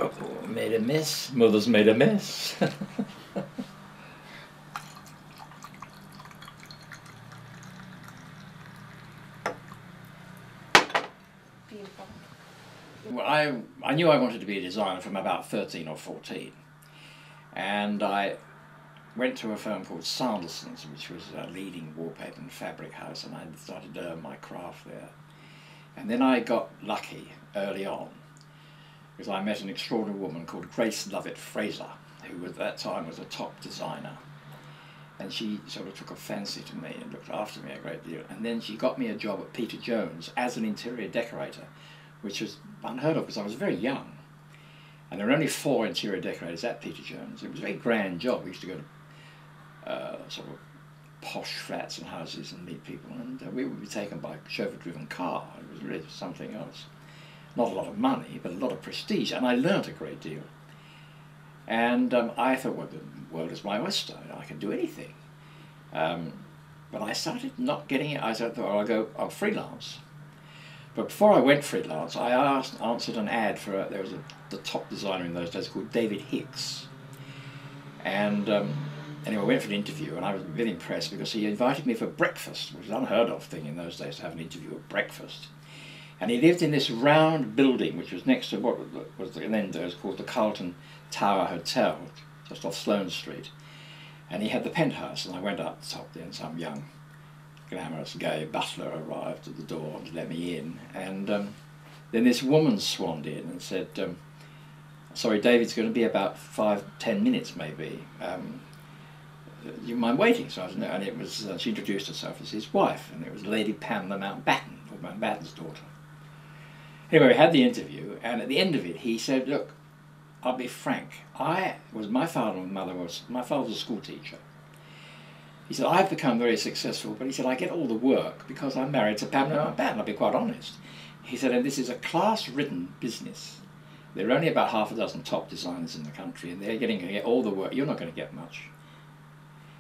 Oh, made a mess. Mother's made a mess. Beautiful. Well, I knew I wanted to be a designer from about 13 or 14. And I went to a firm called Sandersons, which was a leading wallpaper and fabric house, and I started to learn my craft there. And then I got lucky early on, because I met an extraordinary woman called Grace Lovett Fraser, who at that time was a top designer. And she sort of took a fancy to me and looked after me a great deal. And then she got me a job at Peter Jones as an interior decorator, which was unheard of because I was very young. And there were only 4 interior decorators at Peter Jones. It was a very grand job. We used to go to sort of posh flats and houses and meet people, and we would be taken by a chauffeur-driven car. It was really something else. Not a lot of money, but a lot of prestige, and I learnt a great deal. And I thought, well, the world is my oyster. I can do anything. But I started not getting it. I thought, well, I'll freelance. But before I went freelance, I answered an ad for there was the top designer in those days called David Hicks. And anyway, I went for an interview, and I was really impressed because he invited me for breakfast, which was an unheard of thing in those days to have an interview at breakfast. And he lived in this round building, which was next to what was then there was called the Carlton Tower Hotel, just off Sloane Street. And he had the penthouse, and I went up the top there, and some young, glamorous, gay butler arrived at the door and let me in. And then this woman swanned in and said, sorry, David's going to be about 5-10 minutes maybe. Do you mind waiting? So I was, no, and it was, she introduced herself as his wife, and it was Lady Pamela Mountbatten, or Mountbatten's daughter. Anyway, we had the interview, and at the end of it, he said, look, I'll be frank, my father was a school teacher. He said, I've become very successful, but he said, I get all the work because I'm married to Pamela Mountbatten, I'll be quite honest. He said, and this is a class-ridden business. There are only about half a dozen top designers in the country, and they're going to get all the work. You're not going to get much.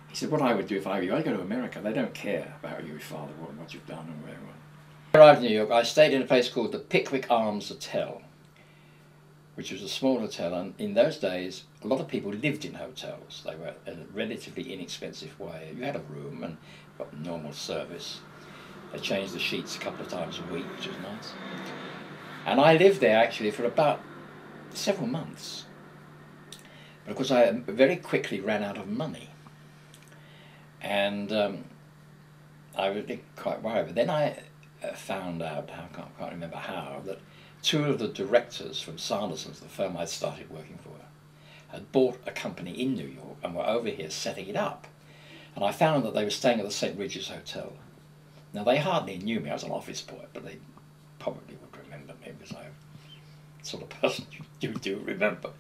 He said, what I would do if I were you, I'd go to America. They don't care about your father and what you've done and where you are. When I arrived in New York, I stayed in a place called the Pickwick Arms Hotel, which was a small hotel, and in those days, a lot of people lived in hotels. They were a relatively inexpensive way. You had a room and got normal service. They changed the sheets a couple of times a week, which was nice. And I lived there actually for about several months. But of course I very quickly ran out of money. And I was quite worried. But then I found out, I can't remember how, that 2 of the directors from Sandersons, the firm I started working for, had bought a company in New York and were over here setting it up. And I found that they were staying at the St. Regis Hotel. Now they hardly knew me, I was an office boy, but they probably would remember me because I'm the sort of person you do remember.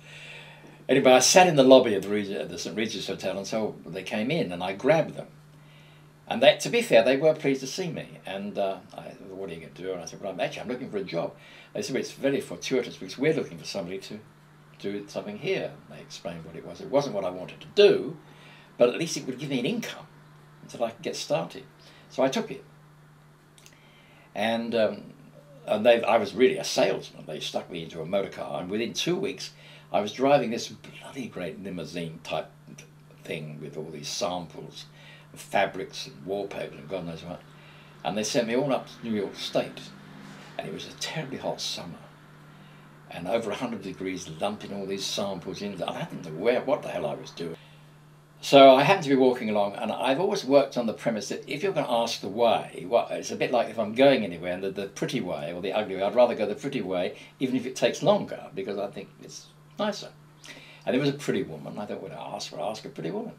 Anyway, I sat in the lobby of the St. Regis Hotel, and so they came in and I grabbed them. And they, to be fair, they were pleased to see me. And I said, what are you going to do? And I said, well, I'm looking for a job. They said, well, it's very fortuitous because we're looking for somebody to do something here. And they explained what it was. It wasn't what I wanted to do, but at least it would give me an income until I could get started. So I took it. And I was really a salesman. They stuck me into a motor car, and within 2 weeks, I was driving this bloody great limousine type thing with all these samples of fabrics and wallpaper and God knows what. And they sent me all up to New York State, and it was a terribly hot summer, and over 100 degrees, lumping all these samples in. I didn't know what the hell I was doing. So I happened to be walking along, and I've always worked on the premise that if you're going to ask the way, well, it's a bit like if I'm going anywhere, and the pretty way or the ugly way, I'd rather go the pretty way, even if it takes longer, because I think it's nicer. And there was a pretty woman. I thought, well, ask a pretty woman.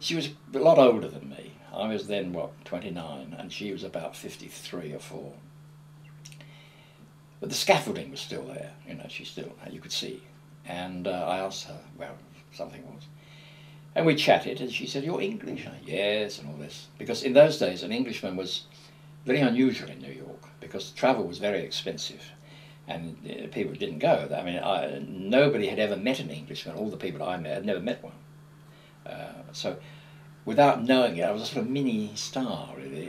She was a lot older than me. I was then, what, 29, and she was about 53 or 4. But the scaffolding was still there, you know, you could see. And I asked her, well, something was. And we chatted, and she said, you're English? Yes, and all this. Because in those days, an Englishman was very unusual in New York, because travel was very expensive, and people didn't go. I mean, nobody had ever met an Englishman. All the people I met had never met one. So without knowing it, I was a sort of mini star, really.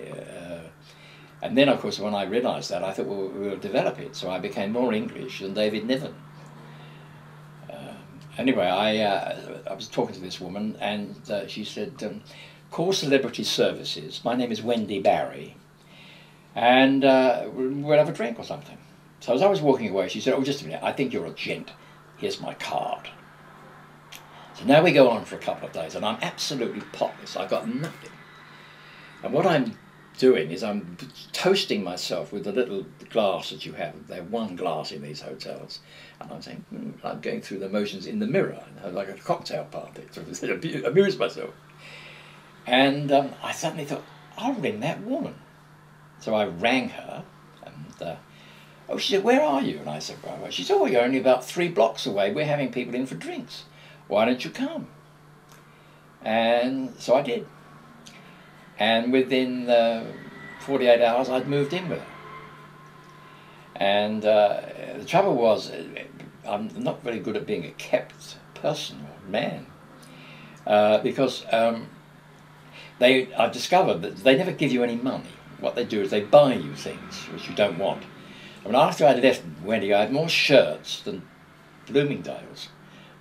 And then, of course, when I realised that, I thought, well, we'll develop it. So I became more English than David Niven. anyway, I was talking to this woman, and she said, call Celebrity Services. My name is Wendy Barry, and we'll have a drink or something. So as I was walking away, she said, oh, just a minute, I think you're a gent. Here's my card. So now we go on for a couple of days, and I'm absolutely potless. I've got nothing. And what I'm doing is I'm toasting myself with the little glass that you have. They have one glass in these hotels. And I'm saying, I'm going through the motions in the mirror, like a cocktail party, to amuse myself. And I suddenly thought, I'll ring that woman. So I rang her, and oh, she said, where are you? And I said, well, she said, oh, you're only about 3 blocks away. We're having people in for drinks. Why don't you come? And so I did. And within 48 hours, I'd moved in with her. And the trouble was, I'm not very good at being a kept person or man, because I've discovered that they never give you any money. What they do is they buy you things which you don't want. I mean, after I left Wendy, I had more shirts than Bloomingdale's.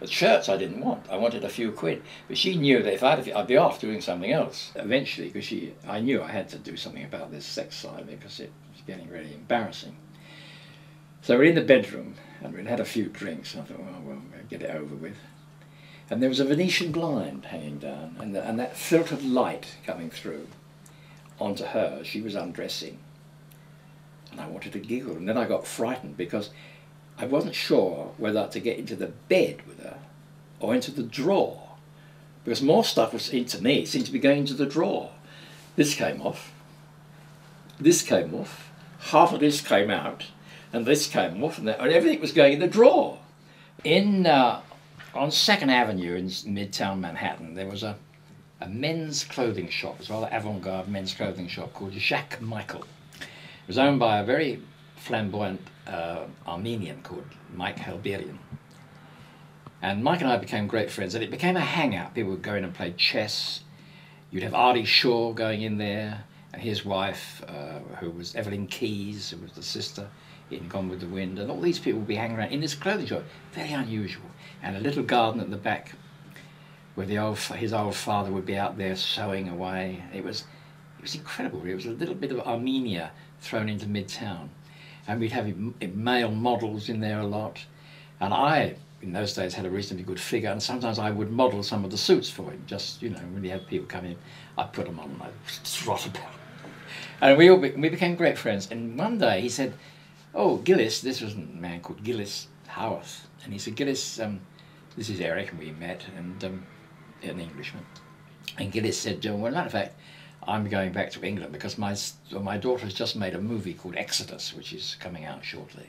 But shirts I didn't want. I wanted a few quid. But she knew that if I'd be off doing something else eventually, because I knew I had to do something about this sex side of it, because it was getting really embarrassing. So we're in the bedroom, and we'd had a few drinks, and I thought, well, we'll get it over with. And there was a Venetian blind hanging down, and that filtered light coming through onto her. She was undressing. And I wanted to giggle, and then I got frightened, because I wasn't sure whether to get into the bed with her or into the drawer, because more stuff was into me. It seemed to be going into the drawer. This came off, this came off, half of this came out, and this came off, and everything was going in the drawer. On 2nd Avenue in Midtown Manhattan, there was a men's clothing shop, as well, an avant-garde men's clothing shop called Jacques Michael. It was owned by a very flamboyant Armenian called Mike Helberian. And Mike and I became great friends, and it became a hangout. People would go in and play chess. You'd have Artie Shaw going in there, and his wife, who was Evelyn Keyes, who was the sister in Gone with the Wind, and all these people would be hanging around in this clothing shop. Very unusual. And a little garden at the back where his old father would be out there sewing away. It was incredible. It was a little bit of Armenia thrown into Midtown. And we'd have male models in there a lot. And I, in those days, had a reasonably good figure, and sometimes I would model some of the suits for him. Just, you know, when he had people come in, I'd put them on and I'd trot about. And we became great friends. And one day he said, oh, Gillis, this was a man called Gillis Howarth. And he said, Gillis, this is Eric, and we met, and an Englishman. And Gillis said, well, as a matter of fact, I'm going back to England because my daughter has just made a movie called Exodus, which is coming out shortly.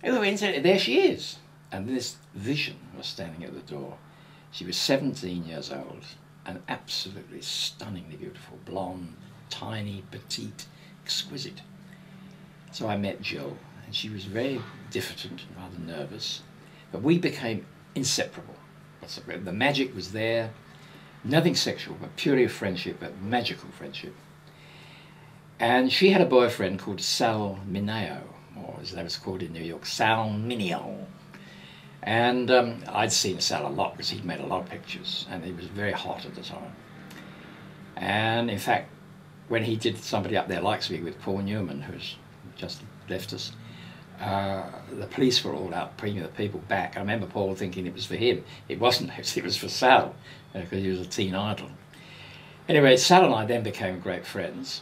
And there she is. And this vision was standing at the door. She was 17 years old and absolutely stunningly beautiful, blonde, tiny, petite, exquisite. So I met Jill, and she was very diffident and rather nervous, but we became inseparable. The magic was there. Nothing sexual, but purely a friendship, but magical friendship. And she had a boyfriend called Sal Mineo, or as that was called in New York, Sal Mineo. And I'd seen Sal a lot because he'd made a lot of pictures, and he was very hot at the time. And in fact, when he did Somebody Up There Likes Me with Paul Newman, who's just left us, the police were all out bringing the people back. I remember Paul thinking it was for him. It wasn't, it was for Sal, because he was a teen idol. Anyway, Sal and I then became great friends,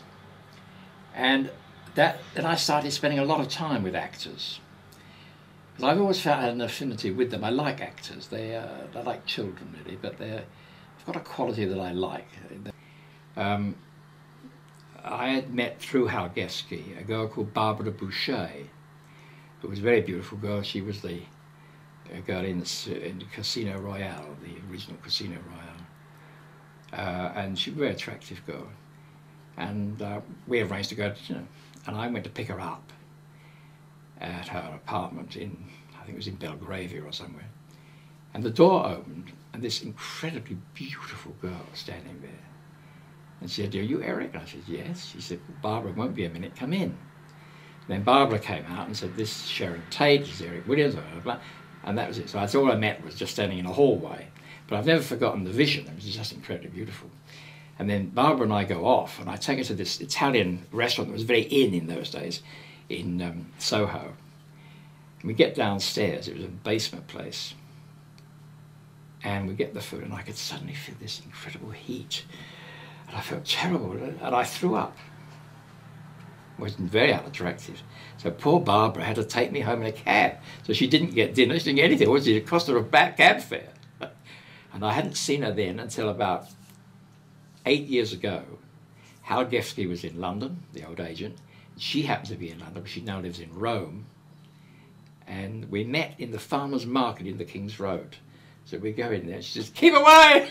and I started spending a lot of time with actors. Because I've always found I had an affinity with them. I like actors. They're like children, really, but they've got a quality that I like. I had met through Hal Geske a girl called Barbara Boucher, who was a very beautiful girl. She was the girl in Casino Royale, the original Casino Royale. And she was a very attractive girl. And we arranged to go to dinner. And I went to pick her up at her apartment in, I think it was in Belgravia or somewhere. And the door opened, and this incredibly beautiful girl standing there. And she said, "Are you Eric?" And I said, "Yes." She said, "Barbara won't be a minute, come in." And then Barbara came out and said, "This is Sharon Tate, this is Eric Williams, blah, blah, blah." And that was it. So that's all I met was just standing in a hallway. But I've never forgotten the vision. It was just incredibly beautiful. And then Barbara and I go off, and I take her to this Italian restaurant that was very in those days, in Soho. And we get downstairs. It was a basement place. And we get the food, and I could suddenly feel this incredible heat. And I felt terrible, and I threw up. It was very unattractive. So poor Barbara had to take me home in a cab. So she didn't get dinner, she didn't get anything. It cost her a cab fare. And I hadn't seen her then until about 8 years ago. Hal Gefsky was in London, the old agent. She happened to be in London, but she now lives in Rome. And we met in the farmer's market in the King's Road. So we go in there, and she says, "Keep away!"